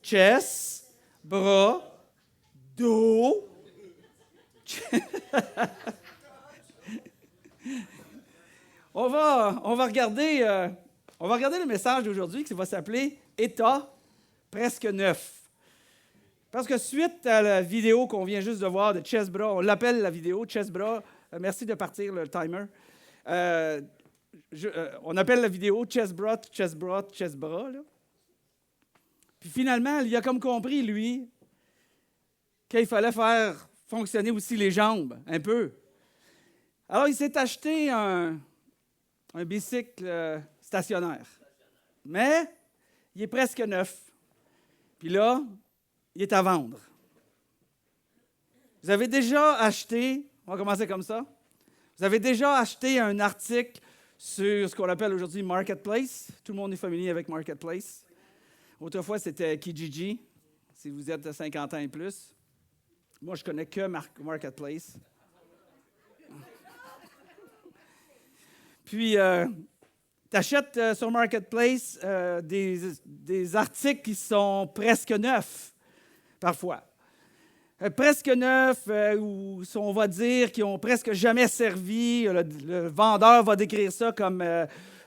chest, bras, dos. On va regarder le message d'aujourd'hui qui va s'appeler « État presque neuf ». Parce que suite à la vidéo qu'on vient juste de voir de chest bras, on l'appelle la vidéo chest bras. Merci de partir le timer. On appelle la vidéo chest bras, chest bras. Là. Puis finalement, il a comme compris, lui, qu'il fallait faire fonctionner aussi les jambes, un peu. Alors, il s'est acheté un bicycle stationnaire. Mais, il est presque neuf. Puis là, il est à vendre. Vous avez déjà acheté, on va commencer comme ça, vous avez déjà acheté un article sur ce qu'on appelle aujourd'hui Marketplace. Tout le monde est familier avec Marketplace. Autrefois, c'était Kijiji, si vous êtes de 50 ans et plus. Moi, je connais que Marketplace. Puis, tu achètes sur Marketplace des articles qui sont presque neufs, parfois. Presque neufs, ou on va dire qui n'ont presque jamais servi. Le vendeur va décrire ça comme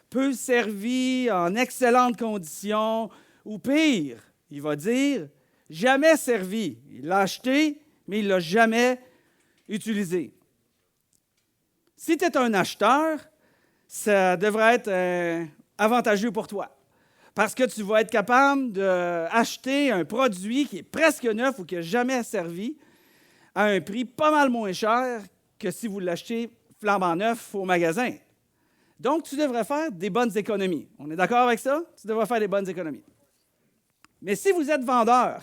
peu servi, en excellentes conditions, ou pire, il va dire jamais servi. Il l'a acheté, mais il ne l'a jamais utilisé. Si tu es un acheteur, ça devrait être avantageux pour toi. Parce que tu vas être capable d'acheter un produit qui est presque neuf ou qui n'a jamais servi à un prix pas mal moins cher que si vous l'achetez flambant neuf au magasin. Donc, tu devrais faire des bonnes économies. On est d'accord avec ça? Tu devrais faire des bonnes économies. Mais si vous êtes vendeur,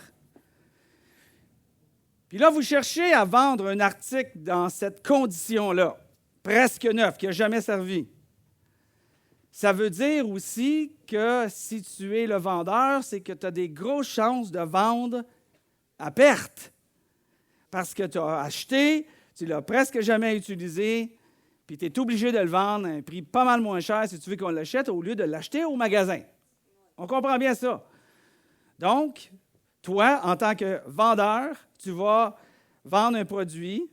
puis là, vous cherchez à vendre un article dans cette condition-là, presque neuf, qui n'a jamais servi, ça veut dire aussi que si tu es le vendeur, c'est que tu as des grosses chances de vendre à perte. Parce que tu as acheté, tu ne l'as presque jamais utilisé, puis tu es obligé de le vendre à un prix pas mal moins cher si tu veux qu'on l'achète au lieu de l'acheter au magasin. On comprend bien ça. Donc, toi, en tant que vendeur, tu vas vendre un produit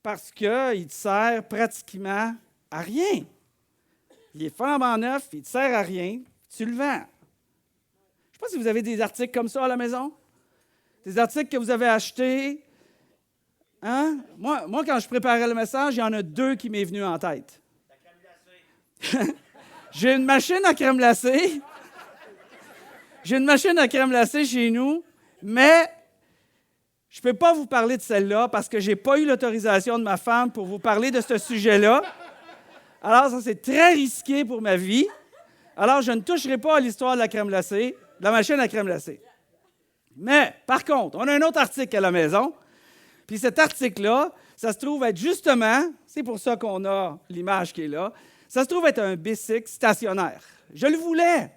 parce qu'il te sert pratiquement à rien. Il est flambant neuf, il ne te sert à rien, tu le vends. Je ne sais pas si vous avez des articles comme ça à la maison. Des articles que vous avez achetés. Hein? Moi, quand je préparais le message, il y en a deux qui m'est venu en tête. La crème glacée. J'ai une machine à crème glacée. J'ai une machine à crème glacée chez nous, mais je ne peux pas vous parler de celle-là parce que je n'ai pas eu l'autorisation de ma femme pour vous parler de ce sujet-là. Alors, ça, c'est très risqué pour ma vie. Alors, je ne toucherai pas à l'histoire de la crème glacée, de la machine à crème glacée. Mais, par contre, on a un autre article à la maison. Puis cet article-là, ça se trouve être justement, c'est pour ça qu'on a l'image qui est là, ça se trouve être un bicycle stationnaire. Je le voulais.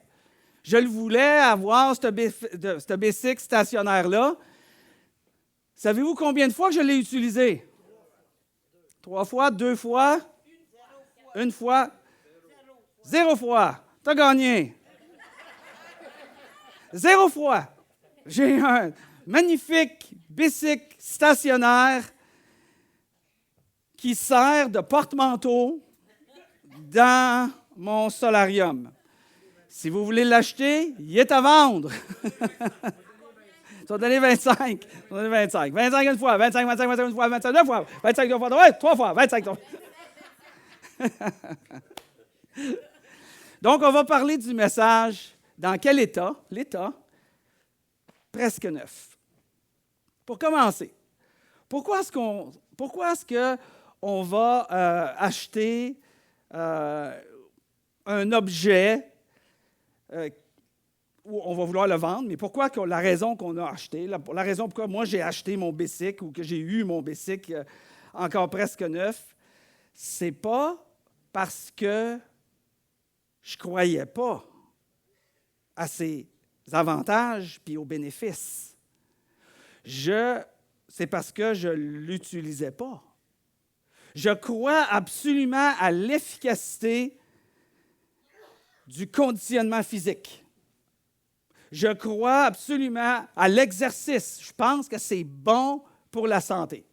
Je le voulais avoir, ce bicycle stationnaire-là. Savez-vous combien de fois que je l'ai utilisé? 3 fois, 2 fois? 1 fois? 0 fois. T'as gagné. 0 fois. J'ai un magnifique bicycle stationnaire qui sert de porte-manteau dans mon solarium. Si vous voulez l'acheter, il est à vendre. Tu vas donner 25. Tu vas donner 25. 25 une fois, 25 une fois, 25 deux fois, 25 deux fois, ouais, 3 fois, 25 trois fois. Donc, on va parler du message dans quel état? L'état presque neuf. Pour commencer, pourquoi est-ce qu'on va acheter un objet où on va vouloir le vendre, mais pourquoi la raison qu'on a acheté, la raison pourquoi moi j'ai acheté mon bicycle ou que j'ai eu mon bicycle encore presque neuf, c'est pas parce que je ne croyais pas à ses avantages puis aux bénéfices. C'est parce que je ne l'utilisais pas. Je crois absolument à l'efficacité du conditionnement physique. Je crois absolument à l'exercice. Je pense que c'est bon pour la santé.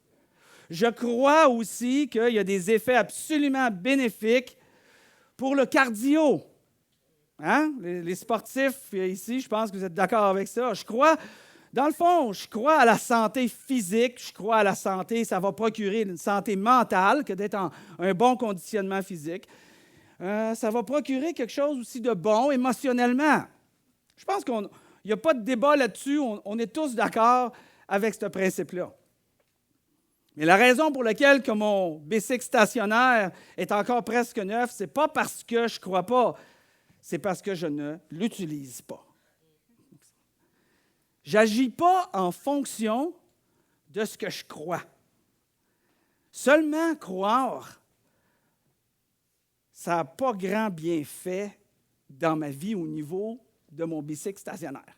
Je crois aussi qu'il y a des effets absolument bénéfiques pour le cardio. Hein? Les sportifs ici, je pense que vous êtes d'accord avec ça. Dans le fond, je crois à la santé physique, je crois à la santé, ça va procurer une santé mentale, que d'être en un bon conditionnement physique. Ça va procurer quelque chose aussi de bon émotionnellement. Je pense qu'il n'y a pas de débat là-dessus, on est tous d'accord avec ce principe-là. Mais la raison pour laquelle que mon bicycle stationnaire est encore presque neuf, ce n'est pas parce que je ne crois pas, c'est parce que je ne l'utilise pas. Je n'agis pas en fonction de ce que je crois. Seulement croire, ça n'a pas grand bienfait dans ma vie au niveau de mon bicycle stationnaire.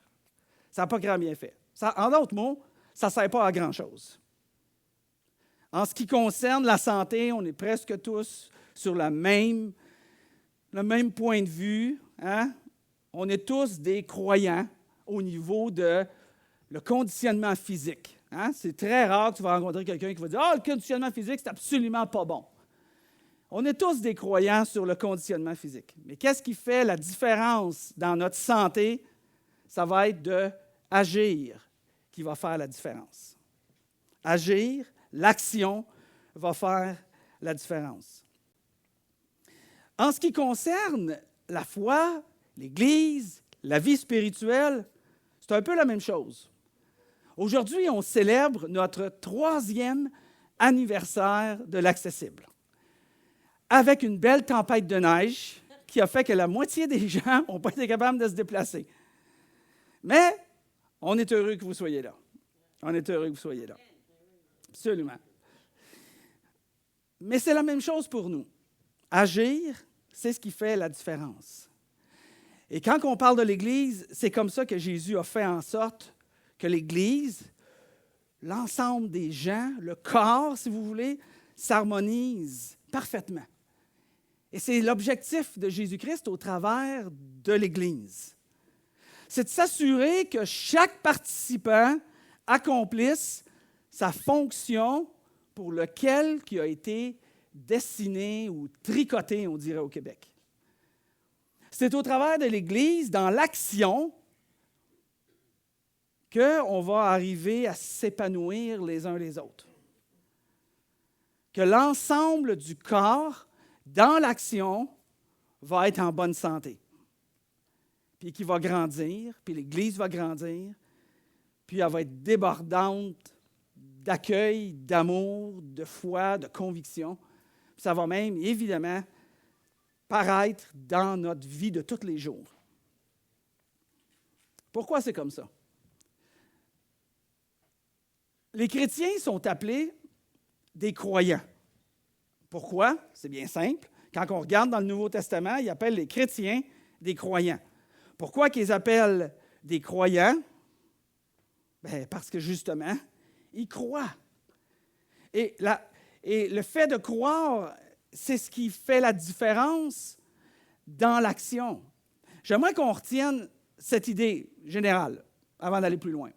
Ça n'a pas grand bienfait. En d'autres mots, ça ne sert pas à grand-chose. En ce qui concerne la santé, on est presque tous sur le même point de vue. Hein? On est tous des croyants au niveau de le conditionnement physique. Hein? C'est très rare que tu vas rencontrer quelqu'un qui va dire « Ah, le conditionnement physique, c'est absolument pas bon. » On est tous des croyants sur le conditionnement physique. Mais qu'est-ce qui fait la différence dans notre santé? Ça va être d'agir qui va faire la différence. Agir, l'action va faire la différence. En ce qui concerne la foi, l'Église, la vie spirituelle, c'est un peu la même chose. Aujourd'hui, on célèbre notre 3e anniversaire de l'Accessible, avec une belle tempête de neige qui a fait que la moitié des gens n'ont pas été capables de se déplacer. Mais on est heureux que vous soyez là. On est heureux que vous soyez là. Absolument. Mais c'est la même chose pour nous. Agir, c'est ce qui fait la différence. Et quand on parle de l'Église, c'est comme ça que Jésus a fait en sorte que l'Église, l'ensemble des gens, le corps, si vous voulez, s'harmonise parfaitement. Et c'est l'objectif de Jésus-Christ au travers de l'Église. C'est de s'assurer que chaque participant accomplisse sa fonction pour laquelle il a été dessiné ou tricoté, on dirait au Québec. C'est au travers de l'Église, dans l'action, qu'on va arriver à s'épanouir les uns les autres. Que l'ensemble du corps, dans l'action, va être en bonne santé. Puis qu'il va grandir, puis l'Église va grandir, puis elle va être débordante d'accueil, d'amour, de foi, de conviction. Puis ça va même, évidemment, paraître dans notre vie de tous les jours. Pourquoi c'est comme ça? Les chrétiens sont appelés des croyants. Pourquoi? C'est bien simple. Quand on regarde dans le Nouveau Testament, ils appellent les chrétiens des croyants. Pourquoi qu'ils appellent des croyants? Bien, parce que justement, ils croient. Et le fait de croire, c'est ce qui fait la différence dans l'action. J'aimerais qu'on retienne cette idée générale avant d'aller plus loin.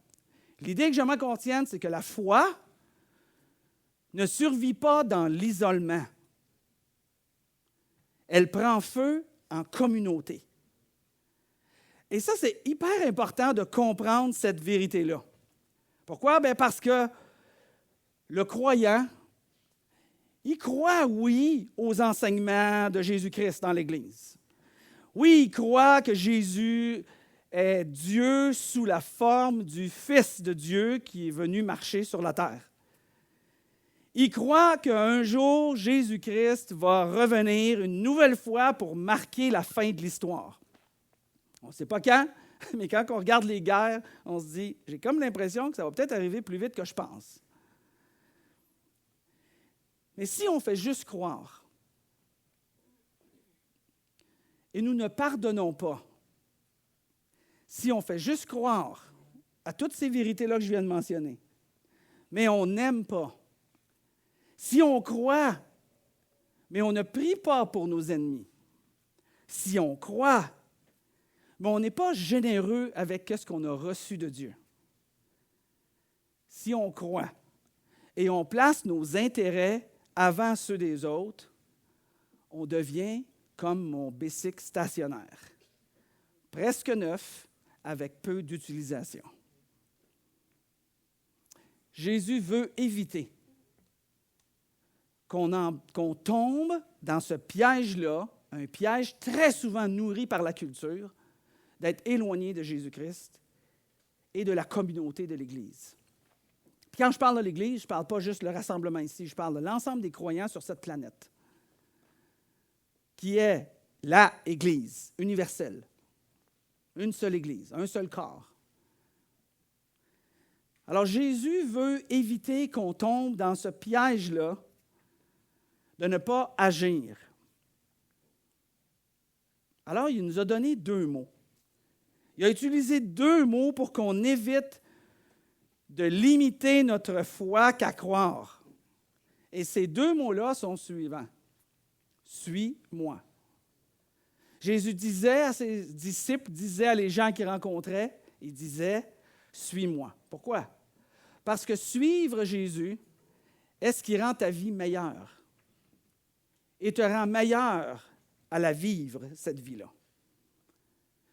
L'idée que j'aimerais qu'on retienne, c'est que la foi ne survit pas dans l'isolement. Elle prend feu en communauté. Et ça, c'est hyper important de comprendre cette vérité-là. Pourquoi? Bien parce que le croyant, il croit, oui, aux enseignements de Jésus-Christ dans l'Église. Oui, il croit que Jésus est Dieu sous la forme du Fils de Dieu qui est venu marcher sur la terre. Il croit qu'un jour, Jésus-Christ va revenir une nouvelle fois pour marquer la fin de l'histoire. On ne sait pas quand, mais quand on regarde les guerres, on se dit, j'ai comme l'impression que ça va peut-être arriver plus vite que je pense. Mais si on fait juste croire, et nous ne pardonnons pas, si on fait juste croire à toutes ces vérités-là que je viens de mentionner, mais on n'aime pas, si on croit, mais on ne prie pas pour nos ennemis, si on croit, mais on n'est pas généreux avec ce qu'on a reçu de Dieu. Si on croit et on place nos intérêts avant ceux des autres, on devient comme mon bicycle stationnaire, presque neuf, avec peu d'utilisation. Jésus veut éviter qu'on tombe dans ce piège-là, un piège très souvent nourri par la culture, d'être éloigné de Jésus-Christ et de la communauté de l'Église. Puis quand je parle de l'Église, je ne parle pas juste le rassemblement ici, je parle de l'ensemble des croyants sur cette planète, qui est la Église universelle. Une seule Église, un seul corps. Alors Jésus veut éviter qu'on tombe dans ce piège-là de ne pas agir. Alors il nous a donné 2 mots. Il a utilisé 2 mots pour qu'on évite de limiter notre foi qu'à croire. Et ces 2 mots-là sont suivants. Suis-moi. Jésus disait à ses disciples, disait à les gens qu'il rencontrait, il disait, suis-moi. Pourquoi? Parce que suivre Jésus est ce qui rend ta vie meilleure et te rend meilleur à la vivre, cette vie-là.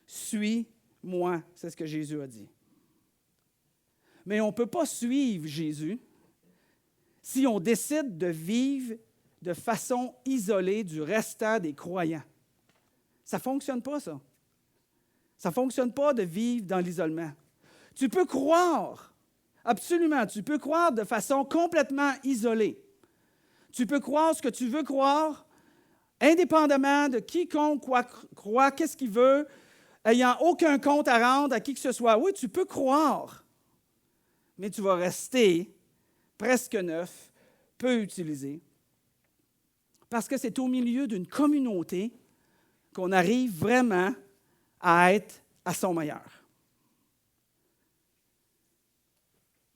Suis-moi, c'est ce que Jésus a dit. Mais on ne peut pas suivre Jésus si on décide de vivre de façon isolée du restant des croyants. Ça ne fonctionne pas, ça. Ça ne fonctionne pas de vivre dans l'isolement. Tu peux croire, absolument, tu peux croire de façon complètement isolée. Tu peux croire ce que tu veux croire, indépendamment de quiconque croit, qu'est-ce qu'il veut, ayant aucun compte à rendre à qui que ce soit. Oui, tu peux croire, mais tu vas rester presque neuf, peu utilisé, parce que c'est au milieu d'une communauté qu'on arrive vraiment à être à son meilleur.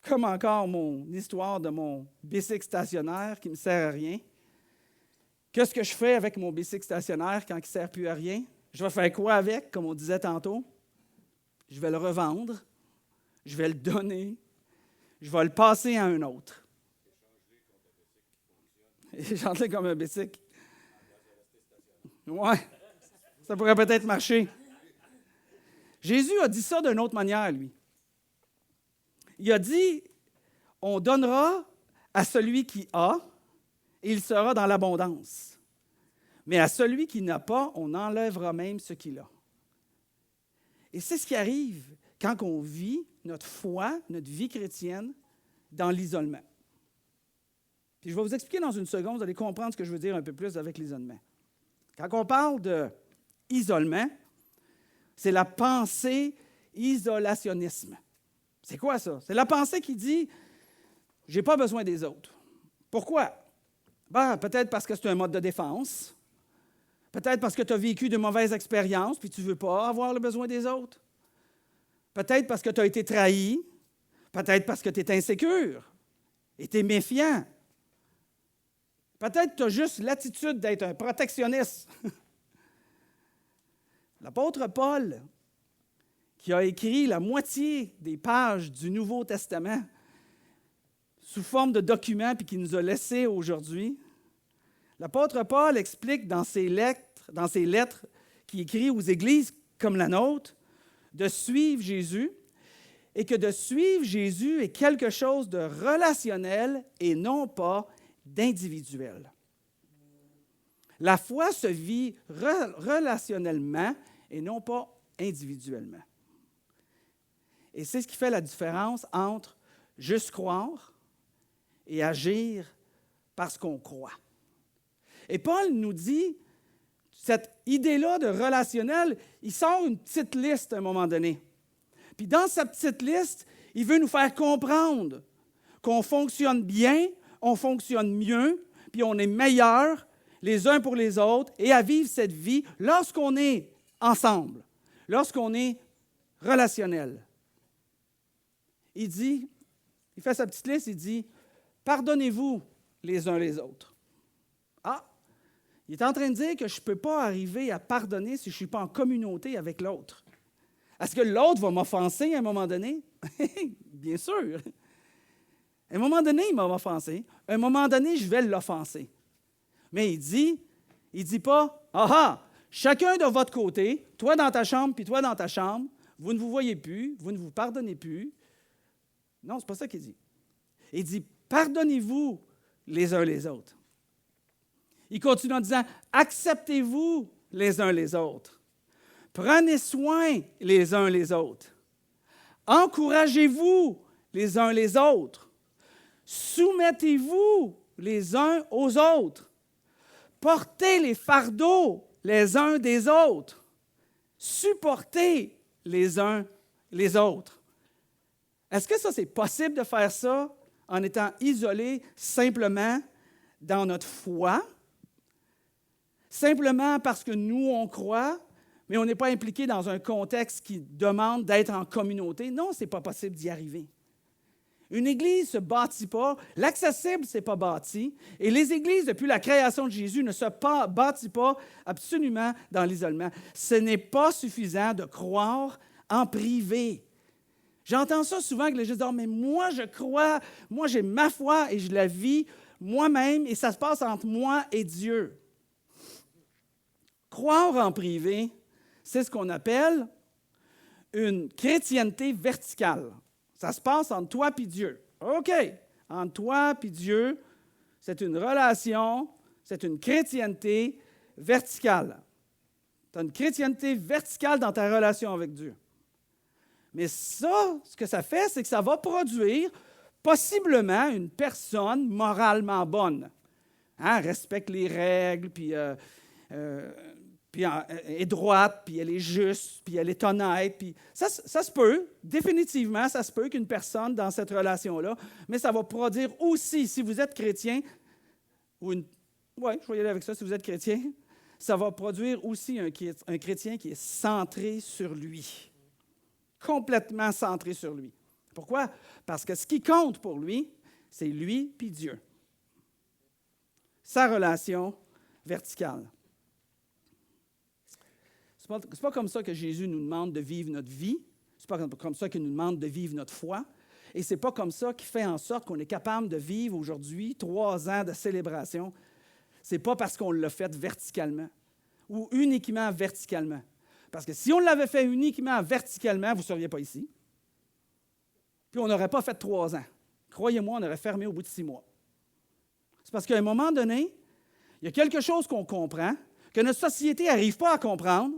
Comme encore mon histoire de mon bicycle stationnaire qui ne me sert à rien. Qu'est-ce que je fais avec mon bicycle stationnaire quand il ne sert plus à rien? Je vais faire quoi avec, comme on disait tantôt? Je vais le revendre, je vais le donner, je vais le passer à un autre. Échanger comme un bicycle. Oui, ça pourrait peut-être marcher. Jésus a dit ça d'une autre manière, lui. Il a dit, on donnera à celui qui a, et il sera dans l'abondance. Mais à celui qui n'a pas, on enlèvera même ce qu'il a. Et c'est ce qui arrive quand on vit notre foi, notre vie chrétienne, dans l'isolement. Puis je vais vous expliquer dans une seconde, vous allez comprendre ce que je veux dire un peu plus avec l'isolement. Quand on parle d'isolement, c'est la pensée isolationnisme. C'est quoi ça? C'est la pensée qui dit « j'ai pas besoin des autres ». Pourquoi? Peut-être parce que c'est un mode de défense. Peut-être parce que tu as vécu de mauvaises expériences puis tu ne veux pas avoir le besoin des autres. Peut-être parce que tu as été trahi. Peut-être parce que tu es insécure et tu es méfiant. Peut-être que tu as juste l'attitude d'être un protectionniste. L'apôtre Paul, qui a écrit la moitié des pages du Nouveau Testament sous forme de documents puis qui nous a laissés aujourd'hui, l'apôtre Paul explique dans ses lettres qu'il écrit aux églises comme la nôtre, de suivre Jésus et que de suivre Jésus est quelque chose de relationnel et non pas d'individuel. La foi se vit relationnellement et non pas individuellement. Et c'est ce qui fait la différence entre juste croire et agir parce qu'on croit. Et Paul nous dit, cette idée-là de relationnel, il sort une petite liste à un moment donné. Puis dans sa petite liste, il veut nous faire comprendre qu'on fonctionne bien, on fonctionne mieux, puis on est meilleur les uns pour les autres et à vivre cette vie lorsqu'on est ensemble, lorsqu'on est relationnel. Il fait sa petite liste, il dit, pardonnez-vous les uns les autres. Il est en train de dire que je ne peux pas arriver à pardonner si je ne suis pas en communauté avec l'autre. Est-ce que l'autre va m'offenser à un moment donné? Bien sûr. À un moment donné, il m'a offensé. À un moment donné, je vais l'offenser. Mais il dit pas, « Ah ah, chacun de votre côté, toi dans ta chambre, puis toi dans ta chambre, vous ne vous voyez plus, vous ne vous pardonnez plus. » Non, c'est pas ça qu'il dit. Il dit, « Pardonnez-vous les uns les autres. » Il continue en disant, « Acceptez-vous les uns les autres. Prenez soin les uns les autres. Encouragez-vous les uns les autres. Soumettez-vous les uns aux autres. Portez les fardeaux les uns des autres. Supportez les uns les autres. » Est-ce que ça, c'est possible de faire ça en étant isolé simplement dans notre foi? Simplement parce que nous, on croit, mais on n'est pas impliqué dans un contexte qui demande d'être en communauté? Non, ce n'est pas possible d'y arriver. Une église ne se bâtit pas, l'accessible, ce n'est pas bâti, et les églises, depuis la création de Jésus, ne se bâtissent pas absolument dans l'isolement. Ce n'est pas suffisant de croire en privé. J'entends ça souvent que les gens disent « mais moi, je crois, moi, j'ai ma foi et je la vis moi-même, et ça se passe entre moi et Dieu. » Croire en privé, c'est ce qu'on appelle une chrétienté verticale. Ça se passe entre toi et Dieu. OK, entre toi et Dieu, c'est une relation, c'est une chrétienté verticale. Tu as une chrétienté verticale dans ta relation avec Dieu. Mais ça, ce que ça fait, c'est que ça va produire possiblement une personne moralement bonne. Hein? Respecte les règles, puis elle est droite, puis elle est juste, puis elle est honnête. Puis ça se peut, définitivement, ça se peut qu'une personne dans cette relation-là, mais ça va produire aussi, si vous êtes chrétien, je vais y aller avec ça, si vous êtes chrétien, ça va produire aussi un chrétien qui est centré sur lui. Complètement centré sur lui. Pourquoi? Parce que ce qui compte pour lui, c'est lui puis Dieu. Sa relation verticale. Ce n'est pas comme ça que Jésus nous demande de vivre notre vie. Ce n'est pas comme ça qu'il nous demande de vivre notre foi. Et ce n'est pas comme ça qu'il fait en sorte qu'on est capable de vivre aujourd'hui 3 ans de célébration. Ce n'est pas parce qu'on l'a fait verticalement ou uniquement verticalement. Parce que si on l'avait fait uniquement verticalement, vous ne seriez pas ici. Puis on n'aurait pas fait 3 ans. Croyez-moi, on aurait fermé au bout de 6 mois. C'est parce qu'à un moment donné, il y a quelque chose qu'on comprend, que notre société n'arrive pas à comprendre,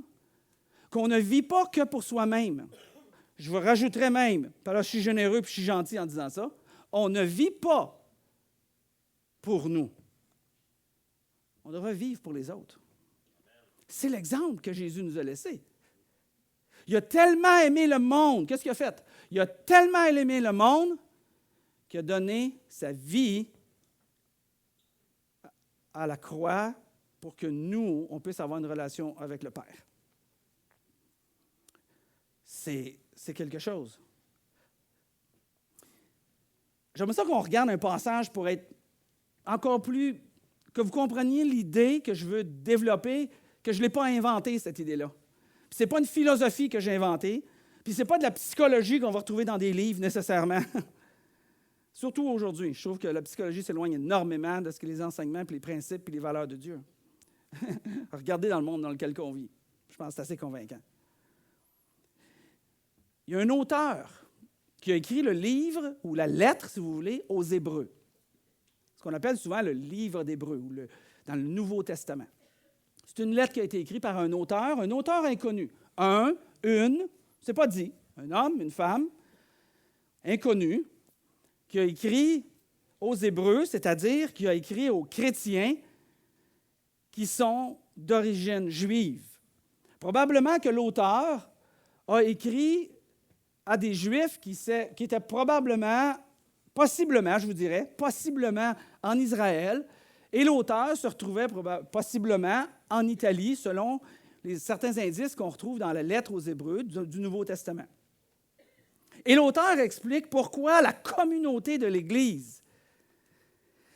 qu'on ne vit pas que pour soi-même. Je vous rajouterais même, parce que je suis généreux et je suis gentil en disant ça, on ne vit pas pour nous. On devrait vivre pour les autres. C'est l'exemple que Jésus nous a laissé. Il a tellement aimé le monde. Qu'est-ce qu'il a fait? Il a tellement aimé le monde qu'il a donné sa vie à la croix pour que nous, on puisse avoir une relation avec le Père. C'est quelque chose. J'aimerais ça qu'on regarde un passage pour être encore plus... que vous compreniez l'idée que je veux développer, que je ne l'ai pas inventée, cette idée-là. Ce n'est pas une philosophie que j'ai inventée, puis ce n'est pas de la psychologie qu'on va retrouver dans des livres nécessairement. Surtout aujourd'hui. Je trouve que la psychologie s'éloigne énormément de ce que les enseignements, puis les principes, puis les valeurs de Dieu. Regardez dans le monde dans lequel on vit. Je pense que c'est assez convaincant. Il y a un auteur qui a écrit le livre, ou la lettre, si vous voulez, aux Hébreux. Ce qu'on appelle souvent le livre d'Hébreux, ou dans le Nouveau Testament. C'est une lettre qui a été écrite par un auteur inconnu. C'est pas dit, un homme, une femme, inconnu, qui a écrit aux Hébreux, c'est-à-dire qui a écrit aux chrétiens qui sont d'origine juive. Probablement que l'auteur a écrit à des Juifs qui étaient possiblement en Israël, et l'auteur se retrouvait possiblement en Italie, selon certains indices qu'on retrouve dans la lettre aux Hébreux du Nouveau Testament. Et l'auteur explique pourquoi la communauté de l'Église,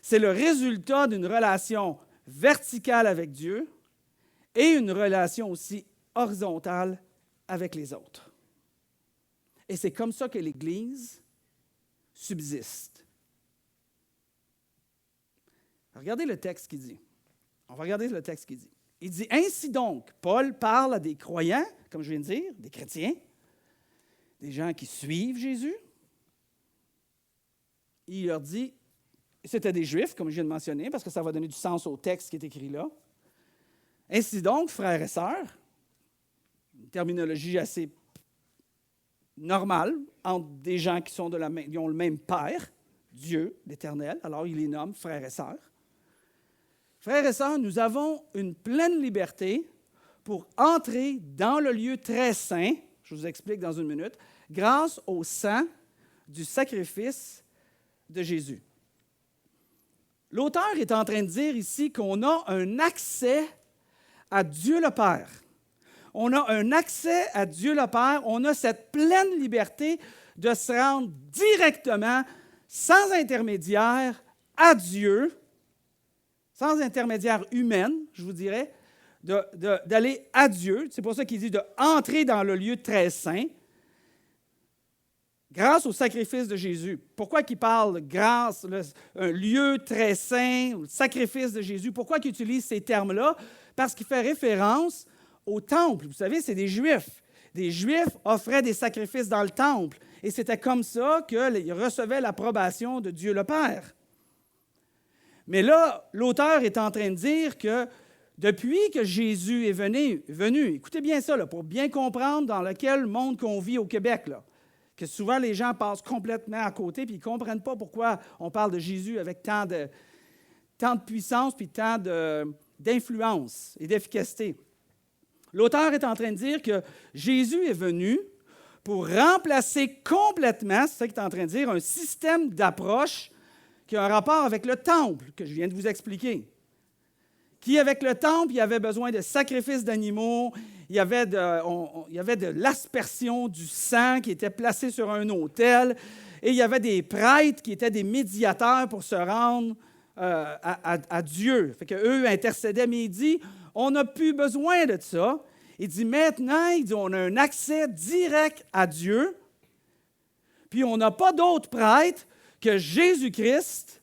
c'est le résultat d'une relation verticale avec Dieu et une relation aussi horizontale avec les autres. Et c'est comme ça que l'Église subsiste. Regardez le texte qui dit. On va regarder le texte qui dit. Il dit, ainsi donc, Paul parle à des croyants, comme je viens de dire, des chrétiens, des gens qui suivent Jésus. Il leur dit, c'était des Juifs, comme je viens de mentionner, parce que ça va donner du sens au texte qui est écrit là. Ainsi donc, frères et sœurs, une terminologie assez normale entre des gens qui ont le même Père, Dieu, l'Éternel, alors il les nomme frères et sœurs. Frères et sœurs, nous avons une pleine liberté pour entrer dans le lieu très saint, je vous explique dans une minute, grâce au sang du sacrifice de Jésus. L'auteur est en train de dire ici qu'on a un accès à Dieu le Père. On a un accès à Dieu le Père, on a cette pleine liberté de se rendre directement, sans intermédiaire, à Dieu, sans intermédiaire humaine, je vous dirais, d'aller à Dieu. C'est pour ça qu'il dit d'entrer dans le lieu très saint, grâce au sacrifice de Jésus. Pourquoi il parle grâce, un lieu très saint, le sacrifice de Jésus? Pourquoi il utilise ces termes-là? Parce qu'il fait référence au temple. Vous savez, c'est des Juifs. Des Juifs offraient des sacrifices dans le temple. Et c'était comme ça qu'ils recevaient l'approbation de Dieu le Père. Mais là, l'auteur est en train de dire que depuis que Jésus est venu, écoutez bien ça, là, pour bien comprendre dans lequel monde qu'on vit au Québec, là, que souvent les gens passent complètement à côté puis ils ne comprennent pas pourquoi on parle de Jésus avec tant de puissance puis tant d'influence et d'efficacité. L'auteur est en train de dire que Jésus est venu pour remplacer complètement, c'est ça qu'il est en train de dire, un système d'approche qui a un rapport avec le temple, que je viens de vous expliquer. Qui, avec le temple, il y avait besoin de sacrifices d'animaux, il y avait de l'aspersion du sang qui était placé sur un autel, et il y avait des prêtres qui étaient des médiateurs pour se rendre à Dieu. Fait qu'eux intercédaient, mais il dit, on n'a plus besoin de ça. Il dit, maintenant, on a un accès direct à Dieu, puis on n'a pas d'autre prêtre que Jésus-Christ,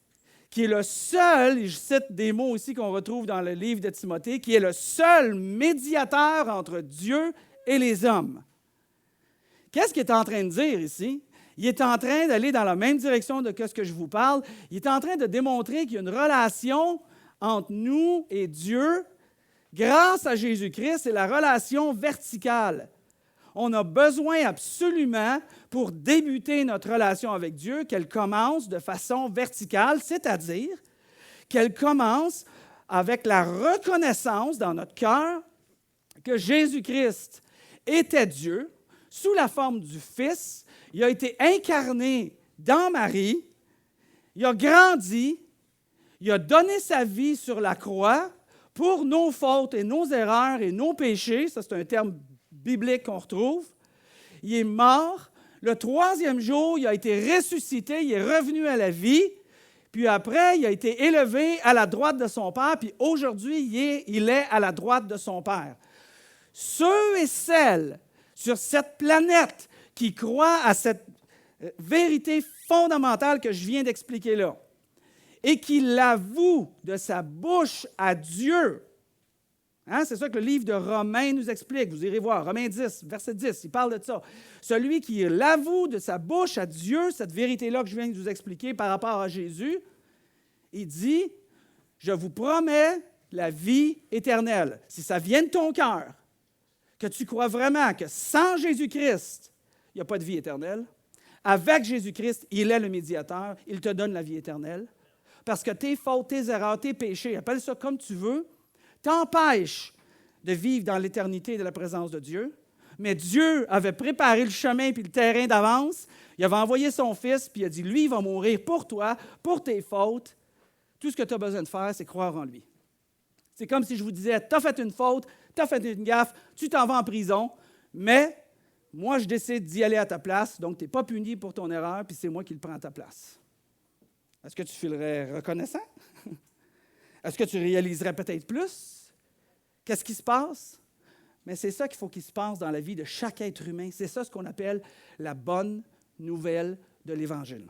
qui est le seul, et je cite des mots aussi qu'on retrouve dans le livre de Timothée, qui est le seul médiateur entre Dieu et les hommes. Qu'est-ce qu'il est en train de dire ici? Il est en train d'aller dans la même direction de ce que je vous parle. Il est en train de démontrer qu'il y a une relation entre nous et Dieu grâce à Jésus-Christ, c'est la relation verticale. On a besoin absolument, pour débuter notre relation avec Dieu, qu'elle commence de façon verticale, c'est-à-dire qu'elle commence avec la reconnaissance dans notre cœur que Jésus-Christ était Dieu, sous la forme du Fils. Il a été incarné dans Marie, il a grandi, il a donné sa vie sur la croix pour nos fautes et nos erreurs et nos péchés. Ça, c'est un terme biblique qu'on retrouve. Il est mort. Le troisième jour, il a été ressuscité, il est revenu à la vie. Puis après, il a été élevé à la droite de son Père. Puis aujourd'hui, il est à la droite de son Père. Ceux et celles sur cette planète qui croient à cette vérité fondamentale que je viens d'expliquer là, et qui l'avoue de sa bouche à Dieu. Hein? C'est ça que le livre de Romains nous explique. Vous irez voir, Romains 10, verset 10, il parle de ça. Celui qui l'avoue de sa bouche à Dieu, cette vérité-là que je viens de vous expliquer par rapport à Jésus, il dit, je vous promets la vie éternelle. Si ça vient de ton cœur, que tu crois vraiment que sans Jésus-Christ, il n'y a pas de vie éternelle, avec Jésus-Christ, il est le médiateur, il te donne la vie éternelle. Parce que tes fautes, tes erreurs, tes péchés, appelle ça comme tu veux, t'empêchent de vivre dans l'éternité de la présence de Dieu. Mais Dieu avait préparé le chemin puis le terrain d'avance. Il avait envoyé son Fils, puis il a dit, lui, il va mourir pour toi, pour tes fautes. Tout ce que tu as besoin de faire, c'est croire en lui. C'est comme si je vous disais, tu as fait une faute, tu as fait une gaffe, tu t'en vas en prison, mais moi, je décide d'y aller à ta place, donc tu n'es pas puni pour ton erreur, puis c'est moi qui le prends à ta place. Est-ce que tu filerais reconnaissant? Est-ce que tu réaliserais peut-être plus? Qu'est-ce qui se passe? Mais c'est ça qu'il faut qu'il se passe dans la vie de chaque être humain. C'est ça ce qu'on appelle la bonne nouvelle de l'Évangile.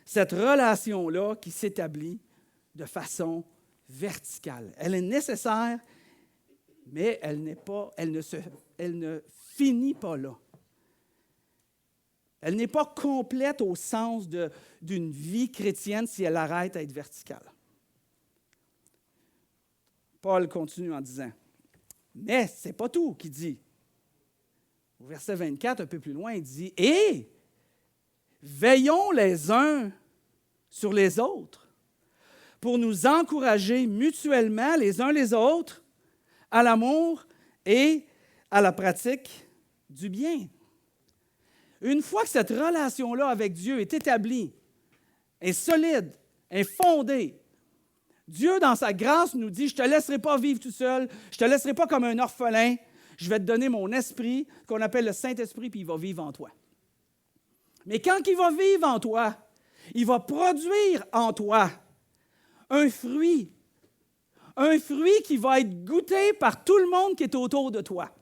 Cette relation-là qui s'établit de façon verticale. Elle est nécessaire, mais elle ne finit pas là. Elle n'est pas complète au sens d'une vie chrétienne si elle arrête à être verticale. Paul continue en disant, mais ce n'est pas tout qu'il dit. Au verset 24, un peu plus loin, il dit, « Et veillons les uns sur les autres pour nous encourager mutuellement les uns les autres à l'amour et à la pratique du bien. » Une fois que cette relation-là avec Dieu est établie, est solide, est fondée, Dieu, dans sa grâce, nous dit, « Je ne te laisserai pas vivre tout seul, je ne te laisserai pas comme un orphelin, je vais te donner mon esprit, qu'on appelle le Saint-Esprit, puis il va vivre en toi. » Mais quand il va vivre en toi, il va produire en toi un fruit qui va être goûté par tout le monde qui est autour de toi.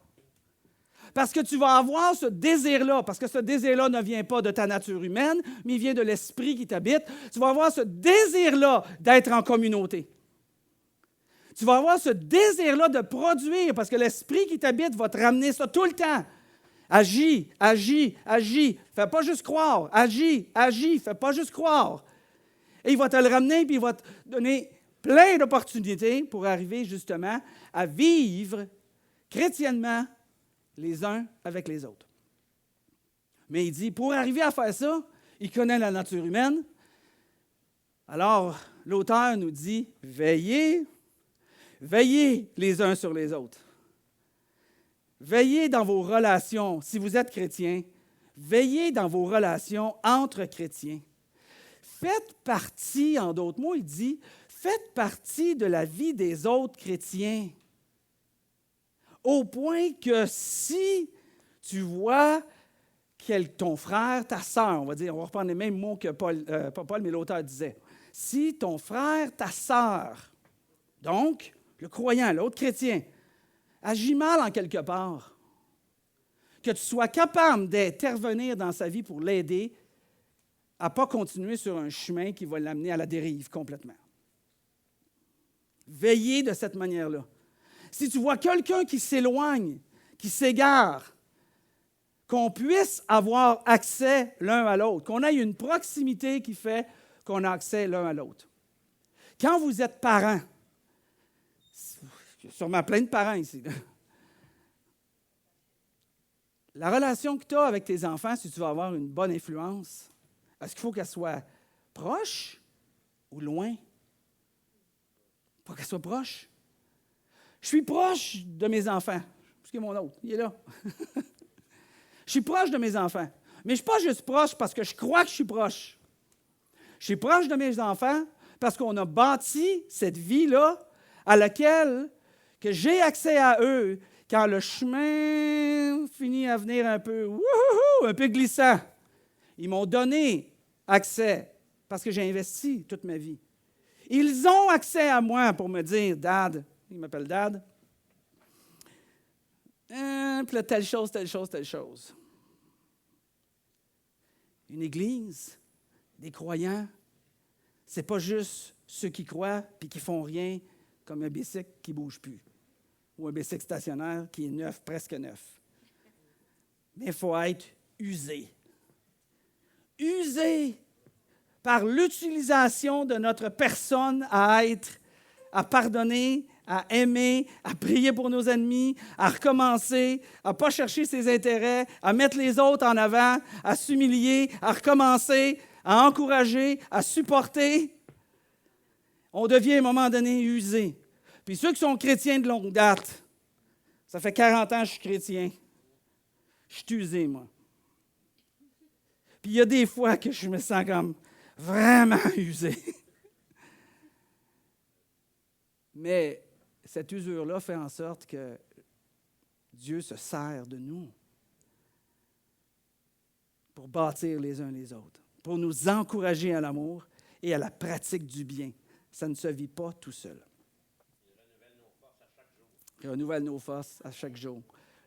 Parce que tu vas avoir ce désir-là, parce que ce désir-là ne vient pas de ta nature humaine, mais il vient de l'esprit qui t'habite. Tu vas avoir ce désir-là d'être en communauté. Tu vas avoir ce désir-là de produire, parce que l'esprit qui t'habite va te ramener ça tout le temps. Agis, agis, agis. Fais pas juste croire. Agis, agis. Fais pas juste croire. Et il va te le ramener, puis il va te donner plein d'opportunités pour arriver justement à vivre chrétiennement les uns avec les autres. Mais il dit, pour arriver à faire ça, il connaît la nature humaine. Alors, l'auteur nous dit, veillez les uns sur les autres. Veillez dans vos relations, si vous êtes chrétien, veillez dans vos relations entre chrétiens. Faites partie, en d'autres mots, il dit, faites partie de la vie des autres chrétiens. Au point que si tu vois ton frère, ta sœur, on va reprendre les mêmes mots que pas Paul, mais l'auteur disait. Si ton frère, ta sœur, donc le croyant, l'autre chrétien, agit mal en quelque part, que tu sois capable d'intervenir dans sa vie pour l'aider à ne pas continuer sur un chemin qui va l'amener à la dérive complètement. Veillez de cette manière-là. Si tu vois quelqu'un qui s'éloigne, qui s'égare, qu'on puisse avoir accès l'un à l'autre, qu'on ait une proximité qui fait qu'on a accès l'un à l'autre. Quand vous êtes parents, il y a sûrement plein de parents ici, la relation que tu as avec tes enfants, si tu veux avoir une bonne influence, est-ce qu'il faut qu'elle soit proche ou loin? Il faut qu'elle soit proche. Je suis proche de mes enfants. Parce que mon autre, il est là. Je suis proche de mes enfants. Mais je ne suis pas juste proche parce que je crois que je suis proche. Je suis proche de mes enfants parce qu'on a bâti cette vie-là à laquelle que j'ai accès à eux quand le chemin finit à venir un peu glissant. Ils m'ont donné accès parce que j'ai investi toute ma vie. Ils ont accès à moi pour me dire, « Dad », il m'appelle Dad, « puis là, telle chose, telle chose, telle chose. » Une église, des croyants, ce n'est pas juste ceux qui croient puis qui ne font rien comme un bicycle qui ne bouge plus ou un bicycle stationnaire qui est neuf, presque neuf. Mais il faut être usé. Usé par l'utilisation de notre personne à pardonner, à aimer, à prier pour nos ennemis, à recommencer, à ne pas chercher ses intérêts, à mettre les autres en avant, à s'humilier, à recommencer, à encourager, à supporter. On devient à un moment donné usé. Puis ceux qui sont chrétiens de longue date, ça fait 40 ans que je suis chrétien, je suis usé, moi. Puis il y a des fois que je me sens comme vraiment usé. Mais cette usure-là fait en sorte que Dieu se sert de nous pour bâtir les uns les autres, pour nous encourager à l'amour et à la pratique du bien. Ça ne se vit pas tout seul. qui renouvelle nos forces à chaque jour.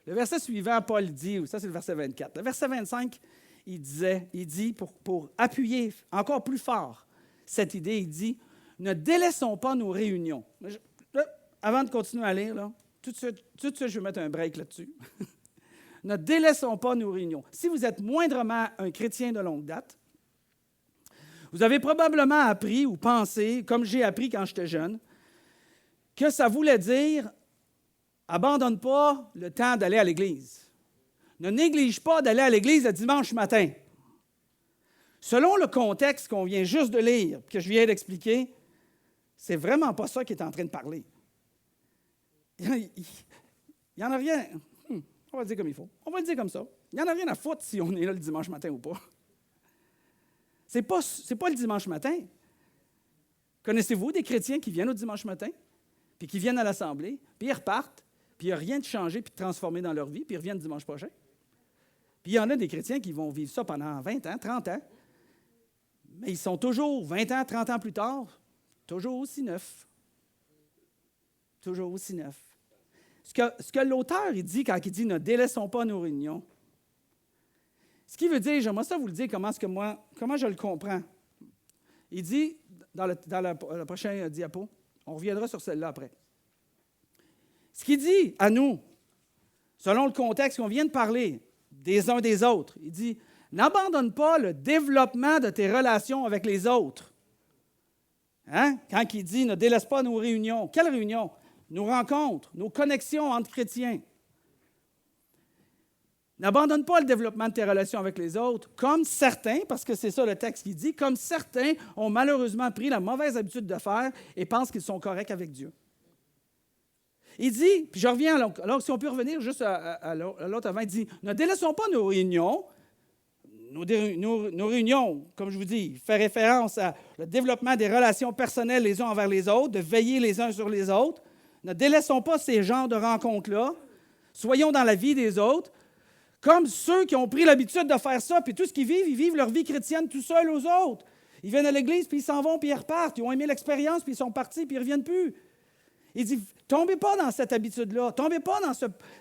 Le verset suivant, Paul dit, ça c'est le verset 24. Le verset 25, il dit, pour appuyer encore plus fort cette idée, il dit, ne délaissons pas nos réunions. Là, avant de continuer à lire, là, tout de suite, je vais mettre un break là-dessus. Ne délaissons pas nos réunions. Si vous êtes moindrement un chrétien de longue date, vous avez probablement appris ou pensé, comme j'ai appris quand j'étais jeune, que ça voulait dire « abandonne pas le temps d'aller à l'Église. Ne néglige pas d'aller à l'Église le dimanche matin. » Selon le contexte qu'on vient juste de lire, que je viens d'expliquer, c'est vraiment pas ça qui est en train de parler. Il n'y en a rien. On va le dire comme il faut. On va le dire comme ça. Il n'y en a rien à foutre si on est là le dimanche matin ou pas. C'est pas le dimanche matin. Connaissez-vous des chrétiens qui viennent au dimanche matin, puis qui viennent à l'assemblée, puis ils repartent, puis il n'y a rien de changé puis de transformé dans leur vie, puis ils reviennent dimanche prochain? Puis il y en a des chrétiens qui vont vivre ça pendant 20 ans, 30 ans, mais ils sont toujours, 20 ans, 30 ans plus tard, toujours aussi neufs. Toujours aussi neufs. Ce que l'auteur il dit quand il dit « ne délaissons pas nos réunions », ce qui veut dire, j'aimerais ça vous le dire comment je le comprends. Il dit, dans le prochain diapo, on reviendra sur celle-là après. Ce qu'il dit à nous, selon le contexte qu'on vient de parler, des uns des autres, il dit, n'abandonne pas le développement de tes relations avec les autres. Hein? Quand il dit, ne délaisse pas nos réunions. Quelles réunions? Nos rencontres, nos connexions entre chrétiens. N'abandonne pas le développement de tes relations avec les autres, comme certains, parce que c'est ça le texte qui dit, comme certains ont malheureusement pris la mauvaise habitude de faire et pensent qu'ils sont corrects avec Dieu. Il dit, puis je reviens, alors si on peut revenir juste à l'autre avant, il dit, ne délaissons pas nos réunions. Nos réunions, comme je vous dis, fait référence à le développement des relations personnelles les uns envers les autres, de veiller les uns sur les autres. Ne délaissons pas ces genres de rencontres-là. Soyons dans la vie des autres. Comme ceux qui ont pris l'habitude de faire ça, puis tout ce qu'ils vivent, ils vivent leur vie chrétienne tout seuls aux autres. Ils viennent à l'église, puis ils s'en vont, puis ils repartent. Ils ont aimé l'expérience, puis ils sont partis, puis ils ne reviennent plus. Il dit, tombez pas dans cette habitude-là. Tombez pas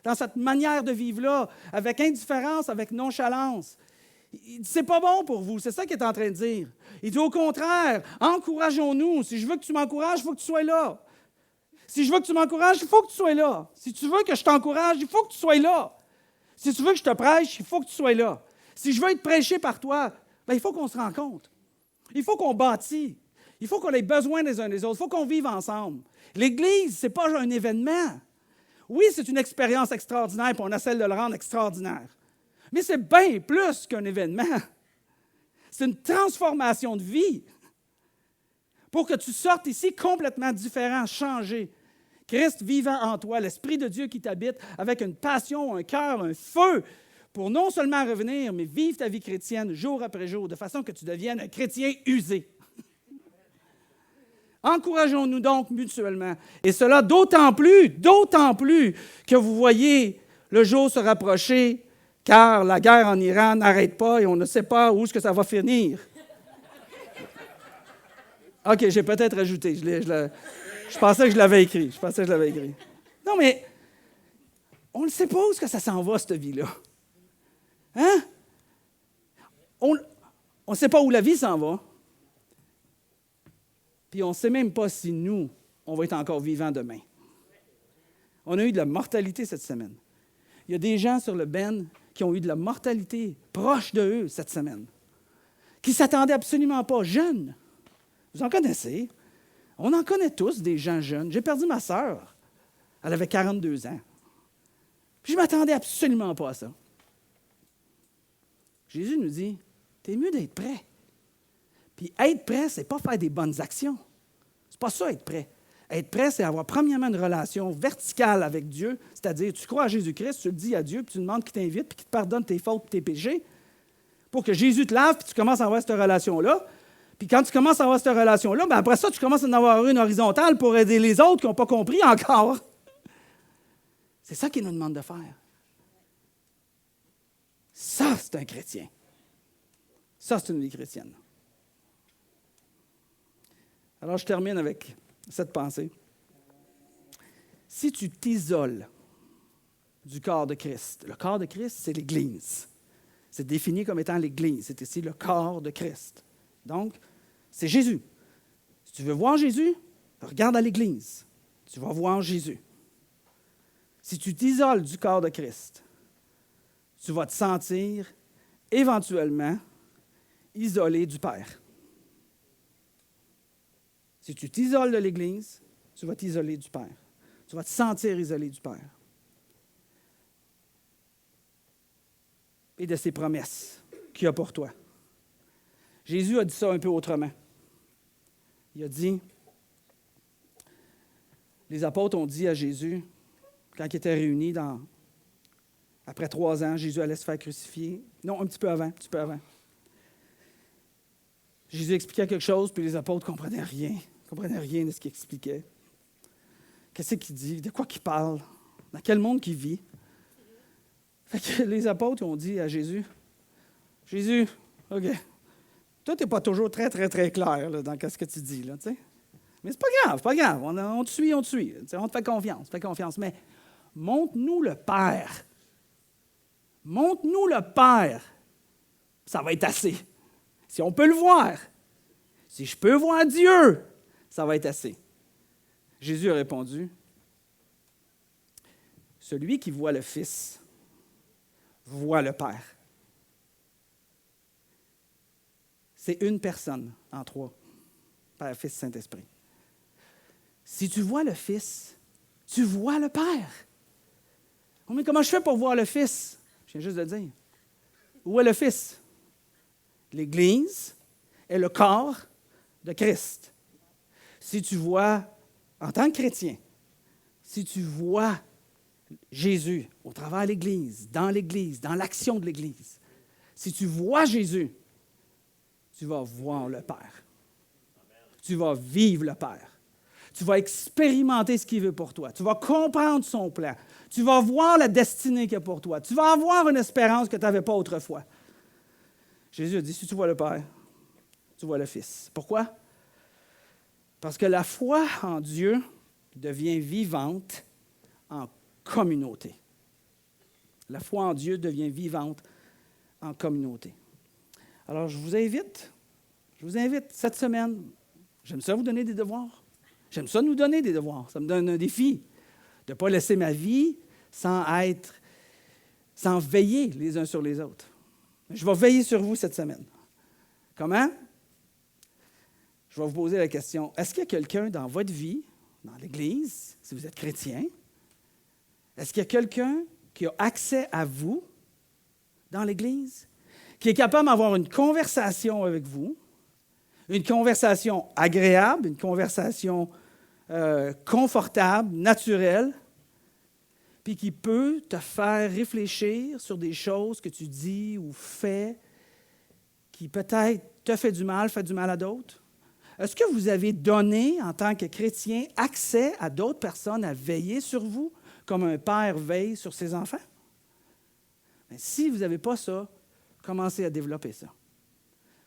dans cette manière de vivre-là, avec indifférence, avec nonchalance. Il dit, c'est pas bon pour vous. C'est ça qu'il est en train de dire. Il dit, au contraire, encourageons-nous. Si je veux que tu m'encourages, il faut que tu sois là. Si je veux que tu m'encourages, il faut que tu sois là. Si tu veux que je t'encourage, il faut que tu sois là. Si tu veux que je te prêche, il faut que tu sois là. Si je veux être prêché par toi, bien, il faut qu'on se rencontre. Il faut qu'on bâtisse. Il faut qu'on ait besoin les uns des autres. Il faut qu'on vive ensemble. L'Église, ce n'est pas un événement. Oui, c'est une expérience extraordinaire, puis on essaie de le rendre extraordinaire. Mais c'est bien plus qu'un événement. C'est une transformation de vie. Pour que tu sortes ici complètement différent, changé. Christ vivant en toi, l'Esprit de Dieu qui t'habite, avec une passion, un cœur, un feu, pour non seulement revenir, mais vivre ta vie chrétienne jour après jour, de façon que tu deviennes un chrétien usé. Encourageons-nous donc mutuellement. Et cela d'autant plus que vous voyez le jour se rapprocher, car la guerre en Iran n'arrête pas et on ne sait pas où est-ce que ça va finir. OK, j'ai peut-être ajouté. Je pensais que je l'avais écrit. Non, mais on ne sait pas où est-ce que ça s'en va, cette vie-là. Hein? On ne sait pas où la vie s'en va. Puis on ne sait même pas si nous, on va être encore vivants demain. On a eu de la mortalité cette semaine. Il y a des gens sur le Ben qui ont eu de la mortalité proche de eux cette semaine, qui ne s'attendaient absolument pas, jeunes. Vous en connaissez. On en connaît tous des gens jeunes. J'ai perdu ma sœur. Elle avait 42 ans. Puis je ne m'attendais absolument pas à ça. Jésus nous dit, t'es mieux d'être prêt. Puis être prêt, ce n'est pas faire des bonnes actions. C'est pas ça, être prêt. Être prêt, c'est avoir premièrement une relation verticale avec Dieu, c'est-à-dire tu crois à Jésus-Christ, tu le dis à Dieu, puis tu demandes qu'il t'invite, puis qu'il te pardonne tes fautes et tes péchés, pour que Jésus te lave, puis tu commences à avoir cette relation-là. Puis quand tu commences à avoir cette relation-là, bien après ça, tu commences à en avoir une horizontale pour aider les autres qui n'ont pas compris encore. C'est ça qu'il nous demande de faire. Ça, c'est un chrétien. Ça, c'est une vie chrétienne. Alors, je termine avec cette pensée. Si tu t'isoles du corps de Christ, le corps de Christ, c'est l'Église. C'est défini comme étant l'Église. C'est ici le corps de Christ. Donc, c'est Jésus. Si tu veux voir Jésus, regarde à l'Église. Tu vas voir Jésus. Si tu t'isoles du corps de Christ, tu vas te sentir éventuellement isolé du Père. Si tu t'isoles de l'Église, tu vas t'isoler du Père. Tu vas te sentir isolé du Père. Et de ses promesses qu'il a pour toi. Jésus a dit ça un peu autrement. Il a dit, les apôtres ont dit à Jésus, quand ils étaient réunis après 3 ans, Jésus allait se faire crucifier. Non, un petit peu avant. Jésus expliquait quelque chose, puis les apôtres ne comprenaient rien de ce qu'il expliquait. Qu'est-ce qu'il dit? De quoi qu'il parle? Dans quel monde qu'il vit? Fait que les apôtres ont dit à Jésus, « Jésus, OK, toi, tu n'es pas toujours très, très, très clair là, dans ce que tu dis, là, tu sais. Mais c'est pas grave. On te suit. On te fait confiance. Mais montre-nous le Père. Montre-nous le Père. Ça va être assez. Si on peut le voir, si je peux voir Dieu, ça va être assez. » Jésus a répondu, « Celui qui voit le Fils voit le Père. » C'est une personne en 3, Père, Fils, Saint-Esprit. Si tu vois le Fils, tu vois le Père. Oh, mais comment je fais pour voir le Fils? Je viens juste de le dire. Où est le Fils? L'Église est le corps de Christ. Si tu vois, en tant que chrétien, si tu vois Jésus au travers de l'Église, dans l'action de l'Église, si tu vois Jésus, tu vas voir le Père. Tu vas vivre le Père. Tu vas expérimenter ce qu'il veut pour toi. Tu vas comprendre son plan. Tu vas voir la destinée qu'il y a pour toi. Tu vas avoir une espérance que tu n'avais pas autrefois. Jésus a dit, si tu vois le Père, tu vois le Fils. Pourquoi? Parce que la foi en Dieu devient vivante en communauté. La foi en Dieu devient vivante en communauté. Alors, je vous invite cette semaine, j'aime ça vous donner des devoirs. J'aime ça nous donner des devoirs. Ça me donne un défi de ne pas laisser ma vie sans veiller les uns sur les autres. Je vais veiller sur vous cette semaine. Comment? Je vais vous poser la question, est-ce qu'il y a quelqu'un dans votre vie, dans l'Église, si vous êtes chrétien, est-ce qu'il y a quelqu'un qui a accès à vous dans l'Église, qui est capable d'avoir une conversation avec vous, une conversation agréable, une conversation confortable, naturelle, puis qui peut te faire réfléchir sur des choses que tu dis ou fais qui peut-être te fait du mal à d'autres? Est-ce que vous avez donné, en tant que chrétien, accès à d'autres personnes à veiller sur vous, comme un père veille sur ses enfants? Mais si vous n'avez pas ça, commencez à développer ça.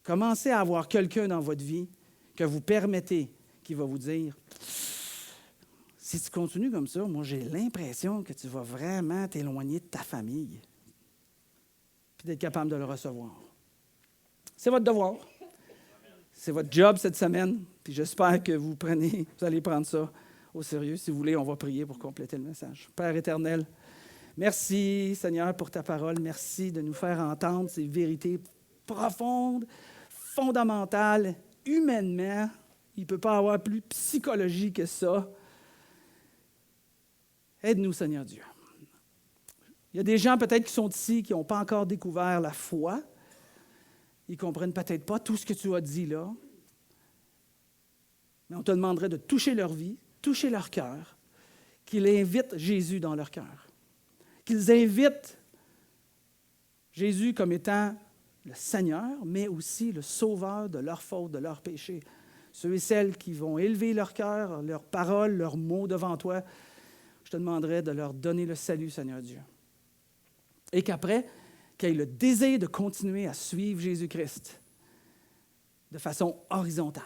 Commencez à avoir quelqu'un dans votre vie que vous permettez, qui va vous dire, si tu continues comme ça, moi j'ai l'impression que tu vas vraiment t'éloigner de ta famille, puis d'être capable de le recevoir. C'est votre devoir. C'est votre job cette semaine, puis j'espère que vous allez prendre ça au sérieux. Si vous voulez, on va prier pour compléter le message. Père éternel, merci Seigneur pour ta parole. Merci de nous faire entendre ces vérités profondes, fondamentales, humainement. Il ne peut pas y avoir plus psychologie que ça. Aide-nous, Seigneur Dieu. Il y a des gens peut-être qui sont ici, qui n'ont pas encore découvert la foi. Ils ne comprennent peut-être pas tout ce que tu as dit là. Mais on te demanderait de toucher leur vie, toucher leur cœur, qu'ils invitent Jésus dans leur cœur. Qu'ils invitent Jésus comme étant le Seigneur, mais aussi le Sauveur de leurs fautes, de leurs péchés. Ceux et celles qui vont élever leur cœur, leurs paroles, leurs mots devant toi, je te demanderai de leur donner le salut, Seigneur Dieu. Et qu'après, qu'ils aient le désir de continuer à suivre Jésus-Christ de façon horizontale,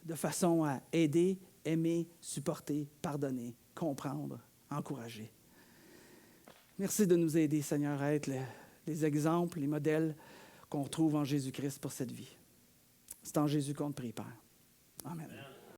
de façon à aider, aimer, supporter, pardonner, comprendre encourager. Merci de nous aider, Seigneur, à être les exemples, les modèles qu'on retrouve en Jésus-Christ pour cette vie. C'est en Jésus qu'on te prie, Père. Amen.